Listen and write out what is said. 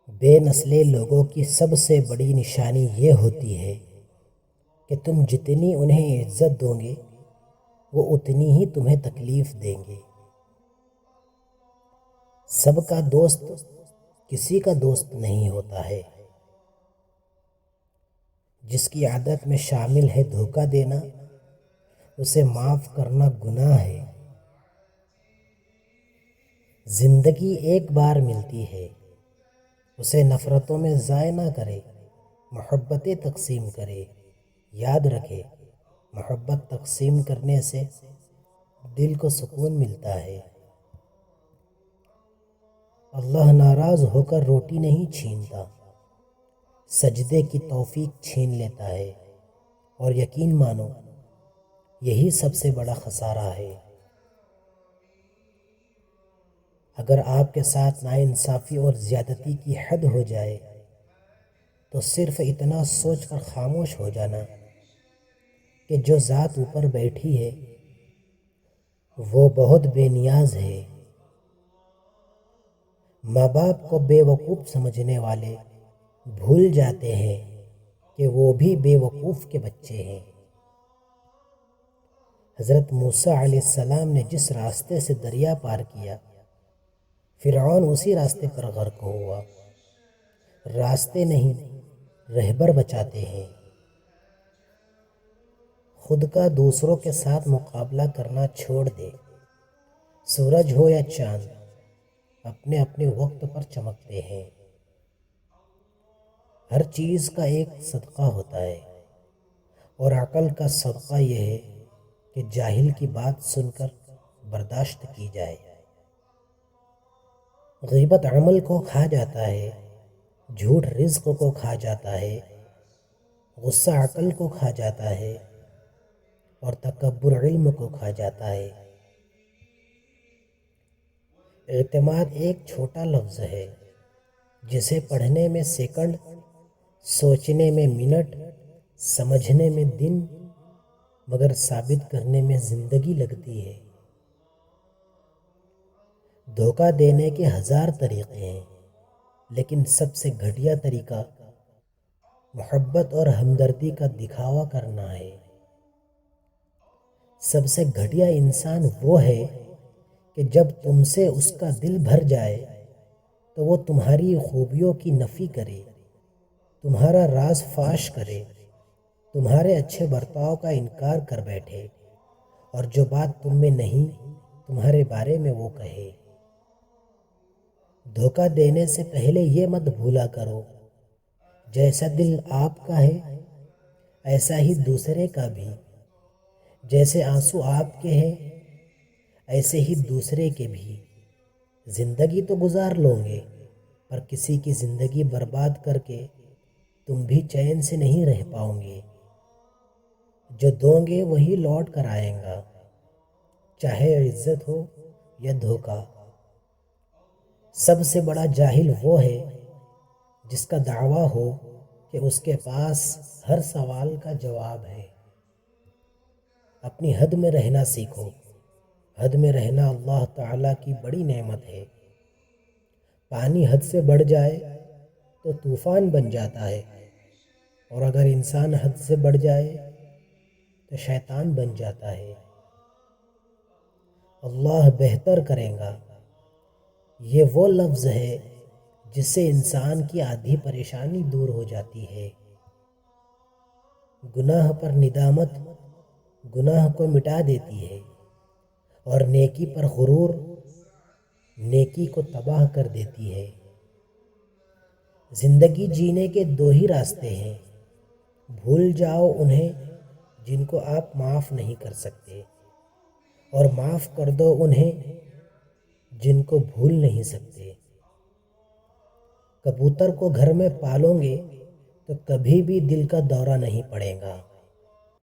بے نسلے لوگوں کی سب سے بڑی نشانی یہ ہوتی ہے کہ تم جتنی انہیں عزت دو گے وہ اتنی ہی تمہیں تکلیف دیں گے۔ سب کا دوست کسی کا دوست نہیں ہوتا ہے۔ جس کی عادت میں شامل ہے دھوکہ دینا، اسے معاف کرنا گناہ ہے۔ زندگی ایک بار ملتی ہے، اسے نفرتوں میں ضائع نہ کرے، محبتیں تقسیم کرے۔ یاد رکھے، محبت تقسیم کرنے سے دل کو سکون ملتا ہے۔ اللہ ناراض ہو کر روٹی نہیں چھینتا، سجدے کی توفیق چھین لیتا ہے۔ اور یقین مانو، یہی سب سے بڑا خسارہ ہے۔ اگر آپ کے ساتھ ناانصافی اور زیادتی کی حد ہو جائے تو صرف اتنا سوچ کر خاموش ہو جانا کہ جو ذات اوپر بیٹھی ہے وہ بہت بے نیاز ہے۔ ماں باپ کو بے وقوف سمجھنے والے بھول جاتے ہیں کہ وہ بھی بے وقوف کے بچے ہیں۔ حضرت موسیٰ علیہ السلام نے جس راستے سے دریا پار کیا، فرعون اسی راستے پر غرق ہوا۔ راستے نہیں، رہبر بچاتے ہیں۔ خود کا دوسروں کے ساتھ مقابلہ کرنا چھوڑ دے۔ سورج ہو یا چاند، اپنے اپنے وقت پر چمکتے ہیں۔ ہر چیز کا ایک صدقہ ہوتا ہے، اور عقل کا صدقہ یہ ہے کہ جاہل کی بات سن کر برداشت کی جائے۔ غیبت عمل کو کھا جاتا ہے، جھوٹ رزق کو کھا جاتا ہے، غصہ عقل کو کھا جاتا ہے، اور تکبر علم کو کھا جاتا ہے۔ اعتماد ایک چھوٹا لفظ ہے جسے پڑھنے میں سیکنڈ، سوچنے میں منٹ، سمجھنے میں دن، مگر ثابت کرنے میں زندگی لگتی ہے۔ دھوکہ دینے کے ہزار طریقے ہیں، لیکن سب سے گھٹیا طریقہ محبت اور ہمدردی کا دکھاوا کرنا ہے۔ سب سے گھٹیا انسان وہ ہے کہ جب تم سے اس کا دل بھر جائے تو وہ تمہاری خوبیوں کی نفی کرے، تمہارا راز فاش کرے، تمہارے اچھے برتاؤ کا انکار کر بیٹھے، اور جو بات تم میں نہیں تمہارے بارے میں وہ کہے۔ دھوکہ دینے سے پہلے یہ مت بھولا کرو، جیسا دل آپ کا ہے ایسا ہی دوسرے کا بھی، جیسے آنسو آپ کے ہیں ایسے ہی دوسرے کے بھی۔ زندگی تو گزار لو گے، پر کسی کی زندگی برباد کر کے تم بھی چین سے نہیں رہ پاؤ گے۔ جو دو گے وہی لوٹ کر آئیں گا، چاہے عزت ہو یا دھوکہ۔ سب سے بڑا جاہل وہ ہے جس کا دعویٰ ہو کہ اس کے پاس ہر سوال کا جواب ہے۔ اپنی حد میں رہنا سیکھو۔ حد میں رہنا اللہ تعالیٰ کی بڑی نعمت ہے۔ پانی حد سے بڑھ جائے تو طوفان بن جاتا ہے، اور اگر انسان حد سے بڑھ جائے تو شیطان بن جاتا ہے۔ اللہ بہتر کرے گا، یہ وہ لفظ ہے جس سے انسان کی آدھی پریشانی دور ہو جاتی ہے۔ گناہ پر ندامت گناہ کو مٹا دیتی ہے، اور نیکی پر غرور نیکی کو تباہ کر دیتی ہے۔ زندگی جینے کے دو ہی راستے ہیں، بھول جاؤ انہیں جن کو آپ معاف نہیں کر سکتے، اور معاف کر دو انہیں جن کو بھول نہیں سکتے۔ کبوتر کو گھر میں پالو گے تو کبھی بھی دل کا دورہ نہیں پڑے گا۔